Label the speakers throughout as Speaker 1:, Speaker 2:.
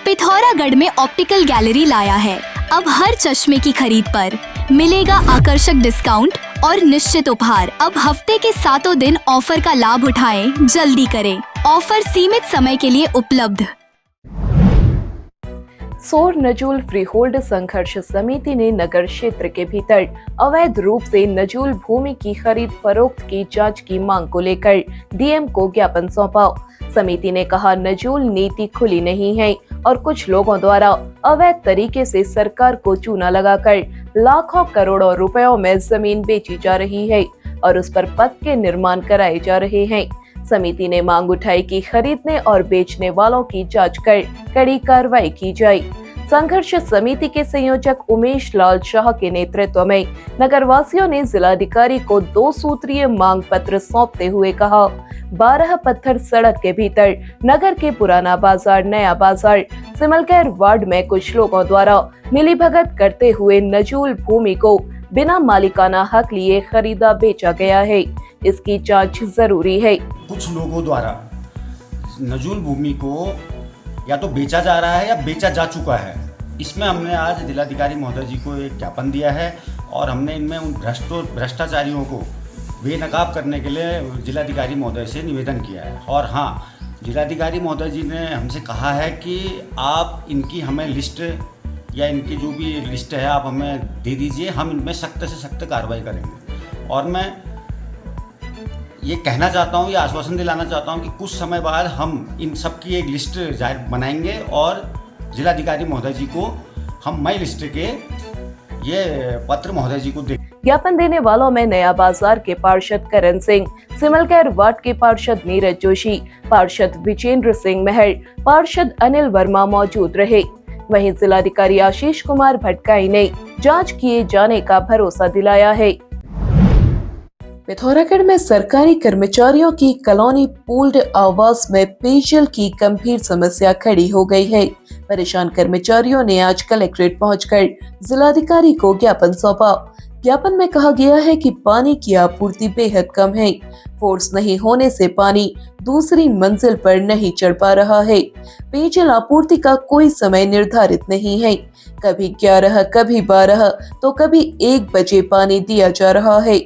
Speaker 1: पिथौरागढ़ में optical gallery लाया है। अब हर चश्मे की खरीद पर मिलेगा आकर्षक डिस्काउंट और निश्चित उपहार। अब हफ्ते के 7 दिन ऑफर का लाभ उठाएं, जल्दी करें। ऑफर सीमित समय के लिए उपलब्ध।
Speaker 2: सोर नजूल फ्रीहोल्ड संघर्ष समिति ने नगर क्षेत्र के भीतर अवैध रूप से नजूल भूमि की खरीद फरोख्त की जांच की मांग को लेकर डीएम को ज्ञापन सौंपा। समिति ने कहा, नजूल नीति खुली नहीं है और कुछ लोगों द्वारा अवैध तरीके से सरकार को चूना लगाकर लाखों करोड़ों रुपयों में जमीन बेची जा रही है और उस पर पक्के निर्माण कराए जा रहे हैं। समिति ने मांग उठाई कि खरीदने और बेचने वालों की जांच कर कड़ी कार्रवाई की जाए। संघर्ष समिति के संयोजक उमेश लाल शाह के नेतृत्व में नगरवासियों ने जिलाधिकारी को 2 सूत्रीय मांग पत्र सौंपते हुए कहा, 12 पत्थर सड़क के भीतर नगर के पुराना बाजार, नया बाजार, सिमलखैर वार्ड में कुछ लोगों द्वारा मिलीभगत करते हुए नजूल भूमि को बिना मालिकाना हक लिए खरीदा बेचा गया है। इसकी जांच जरूरी है।
Speaker 3: कुछ लोगों द्वारा नजूल भूमि को या तो बेचा जा रहा है या बेचा जा चुका है। इसमें हमने आज जिलाधिकारी महोदय जी को एक ज्ञापन दिया है और हमने इनमें उन भ्रष्टाचारियों को बेनकाब करने के लिए जिलाधिकारी महोदय से निवेदन किया है। और हाँ, जिलाधिकारी महोदय जी ने हमसे कहा है कि आप इनकी हमें लिस्ट या इनकी जो भी लिस्ट है आप हमें दे दीजिए, हम इनमें सख्त से सख्त कार्रवाई करेंगे। और मैं ये कहना चाहता हूँ, ये आश्वासन दिलाना चाहता हूँ कि कुछ समय बाद हम इन सब की एक लिस्ट जाहिर बनाएंगे और जिलाधिकारी महोदय जी को हम मई लिस्ट के ये पत्र महोदय जी को दें।
Speaker 2: ज्ञापन देने वालों में नया बाजार के पार्षद करण सिंह, सिमलखैर वार्ड के पार्षद नीरज जोशी, पार्षद विजेंद्र सिंह मेहर, पार्षद अनिल वर्मा मौजूद रहे। वहीं जिलाधिकारी आशीष कुमार भटकाई ने जांच किए जाने का भरोसा दिलाया है। पिथौरागढ़ में सरकारी कर्मचारियों की कॉलोनी पूल्ड आवास में पेयजल की गंभीर समस्या खड़ी हो गई है। परेशान कर्मचारियों ने आज कलेक्ट्रेट पहुंचकर जिलाधिकारी को ज्ञापन सौंपा। ज्ञापन में कहा गया है कि पानी की आपूर्ति बेहद कम है। फोर्स नहीं होने से पानी दूसरी मंजिल पर नहीं चढ़ पा रहा है। पेयजल आपूर्ति का कोई समय निर्धारित नहीं है। कभी 11, कभी 12 तो कभी 1 बजे पानी दिया जा रहा है।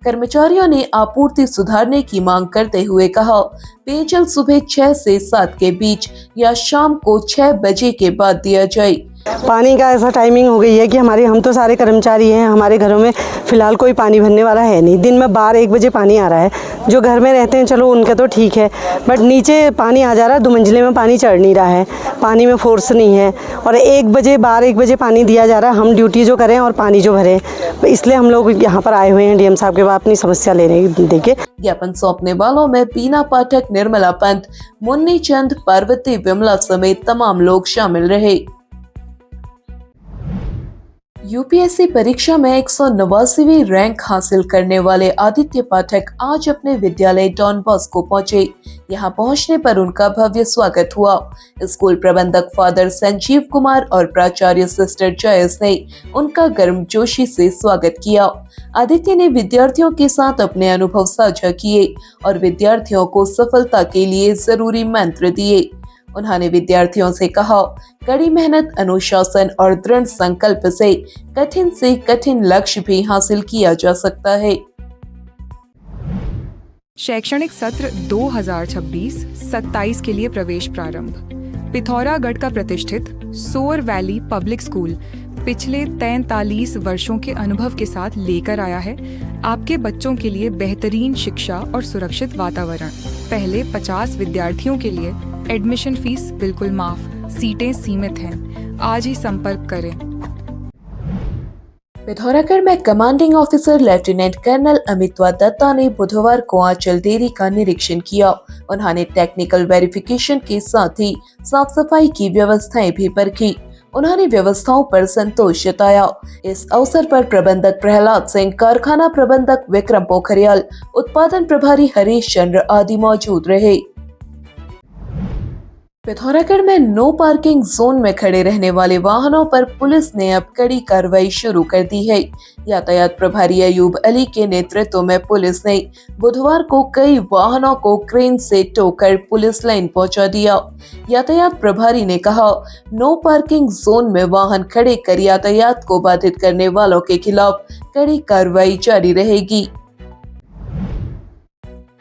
Speaker 2: कर्मचारियों ने आपूर्ति सुधारने की मांग करते हुए कहा, पेयजल सुबह 6 से 7 के बीच या शाम को 6 बजे के बाद दिया जाए।
Speaker 4: पानी का ऐसा टाइमिंग हो गई है कि हम तो सारे कर्मचारी हैं, हमारे घरों में फ़िलहाल कोई पानी भरने वाला है नहीं। दिन में 12-1 बजे पानी आ रहा है। जो घर में रहते हैं चलो उनका तो ठीक है, बट नीचे पानी आ जा रहा है, 2 मंजिले में पानी चढ़ नहीं रहा है, पानी में फोर्स नहीं है और 1 बजे पानी दिया जा रहा है। हम ड्यूटी जो करें और पानी जो भरें, इसलिए हम लोग यहाँ पर आए हुए हैं डीएम साहब के पास अपनी समस्या लेने देके।
Speaker 2: ज्ञापन सौंपने वालों में बीना पाठक, निर्मला पंत, मुन्नी चंद, पार्वती विमला समेत तमाम लोग शामिल रहे। यूपीएससी परीक्षा में 189वीं रैंक हासिल करने वाले आदित्य पाठक आज अपने विद्यालय डॉन बॉस्को पहुंचे। यहां पहुंचने पर उनका भव्य स्वागत हुआ। स्कूल प्रबंधक फादर संजीव कुमार और प्राचार्य सिस्टर जयस ने उनका गर्मजोशी से स्वागत किया। आदित्य ने विद्यार्थियों के साथ अपने अनुभव साझा किए और विद्यार्थियों को सफलता के लिए जरूरी मंत्र दिए। उन्होंने विद्यार्थियों से कहा, कड़ी मेहनत, अनुशासन और दृढ़ संकल्प से कठिन लक्ष्य भी हासिल किया जा सकता है।
Speaker 5: शैक्षणिक सत्र 2026-27 के लिए प्रवेश प्रारंभ। पिथौरागढ़ का प्रतिष्ठित सोर वैली पब्लिक स्कूल पिछले 43 वर्षों के अनुभव के साथ लेकर आया है आपके बच्चों के लिए बेहतरीन शिक्षा और सुरक्षित वातावरण। पहले 50 विद्यार्थियों के लिए एडमिशन फीस बिल्कुल माफ, सीटें सीमित हैं। आज ही संपर्क करें।
Speaker 2: पिथौरागढ़ में कमांडिंग ऑफिसर लेफ्टिनेंट कर्नल अमितवा दत्ता ने बुधवार को आंचल डेयरी का निरीक्षण किया। उन्होंने टेक्निकल वेरिफिकेशन के साथ ही साफ सफाई की व्यवस्थाएं भी परखी। उन्होंने व्यवस्थाओं पर संतोष जताया। इस अवसर पर प्रबंधक प्रहलाद सिंह, कारखाना प्रबंधक विक्रम पोखरियाल, उत्पादन प्रभारी हरीश चंद्र आदि मौजूद रहे। पिथौरागढ़ में नो पार्किंग जोन में खड़े रहने वाले वाहनों पर पुलिस ने अब कड़ी कार्रवाई शुरू कर दी है। यातायात प्रभारी अयूब अली के नेतृत्व में पुलिस ने बुधवार को कई वाहनों को क्रेन से टोकर पुलिस लाइन पहुंचा दिया। यातायात प्रभारी ने कहा, नो पार्किंग जोन में वाहन खड़े कर यातायात को बाधित करने वालों के खिलाफ कड़ी कार्रवाई जारी रहेगी।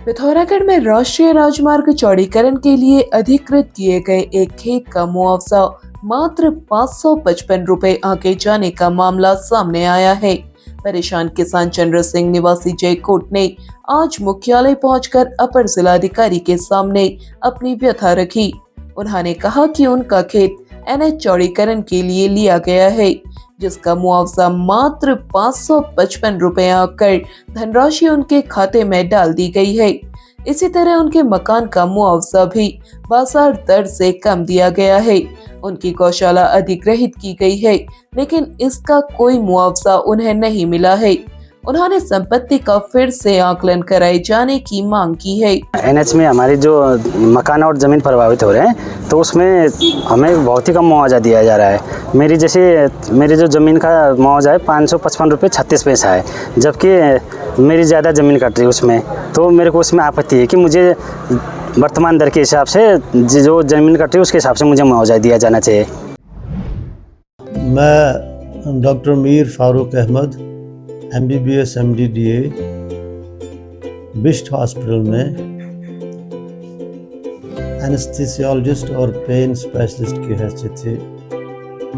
Speaker 2: पिथौरागढ़ में राष्ट्रीय राजमार्ग चौड़ीकरण के लिए अधिकृत किए गए एक खेत का मुआवजा मात्र 555 रुपए आंके जाने का मामला सामने आया है। परेशान किसान चंद्र सिंह निवासी जयकोट ने आज मुख्यालय पहुंचकर अपर जिलाधिकारी के सामने अपनी व्यथा रखी। उन्होंने कहा कि उनका खेत NH चौड़ीकरण के लिए लिया गया है, जिसका मुआवजा मात्र 555 रुपए आकर धनराशि उनके खाते में डाल दी गई है। इसी तरह उनके मकान का मुआवजा भी बाजार दर से कम दिया गया है। उनकी गौशाला अधिग्रहित की गई है, लेकिन इसका कोई मुआवजा उन्हें नहीं मिला है। उन्होंने संपत्ति का फिर से आकलन कराए जाने की मांग की है।
Speaker 6: NH में हमारे जो मकान और ज़मीन प्रभावित हो रहे हैं, तो उसमें हमें बहुत ही कम मुआवजा दिया जा रहा है। मेरी जो ज़मीन का मुआवजा है 555 रुपये 36 पैसा है, जबकि मेरी ज़्यादा ज़मीन कट रही है उसमें। तो मेरे को उसमें आपत्ति है कि मुझे वर्तमान दर के हिसाब से जो ज़मीन कट रही है उसके हिसाब से मुझे मुआवजा दिया जाना चाहिए।
Speaker 7: मैं doctor Mir Farooq Ahmed MBBS MDDA Bisht hospital में एनेस्थीसियोलॉजिस्ट और पेन स्पेशलिस्ट की हैसियत से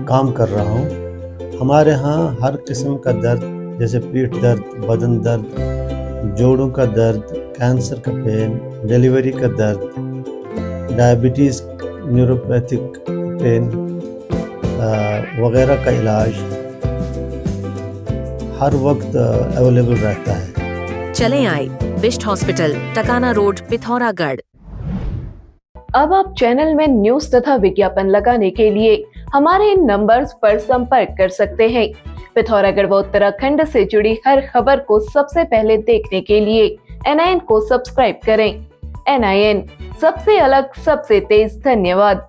Speaker 7: काम कर रहा हूँ। हमारे यहाँ हर किस्म का दर्द, जैसे पीठ दर्द, बदन दर्द, जोड़ों का दर्द, कैंसर का पेन, डिलीवरी का दर्द, डायबिटीज़, न्यूरोपैथिक पेन वगैरह का इलाज हर वक्त अवेलेबल रहता है।
Speaker 8: चले आए बिस्ट हॉस्पिटल, टकाना रोड, पिथौरागढ़।
Speaker 2: अब आप चैनल में न्यूज तथा विज्ञापन लगाने के लिए हमारे इन नंबर्स पर संपर्क कर सकते हैं। पिथौरागढ़ व उत्तराखंड से जुड़ी हर खबर को सबसे पहले देखने के लिए NIN को सब्सक्राइब करें। NIN, सबसे अलग, सबसे तेज। धन्यवाद।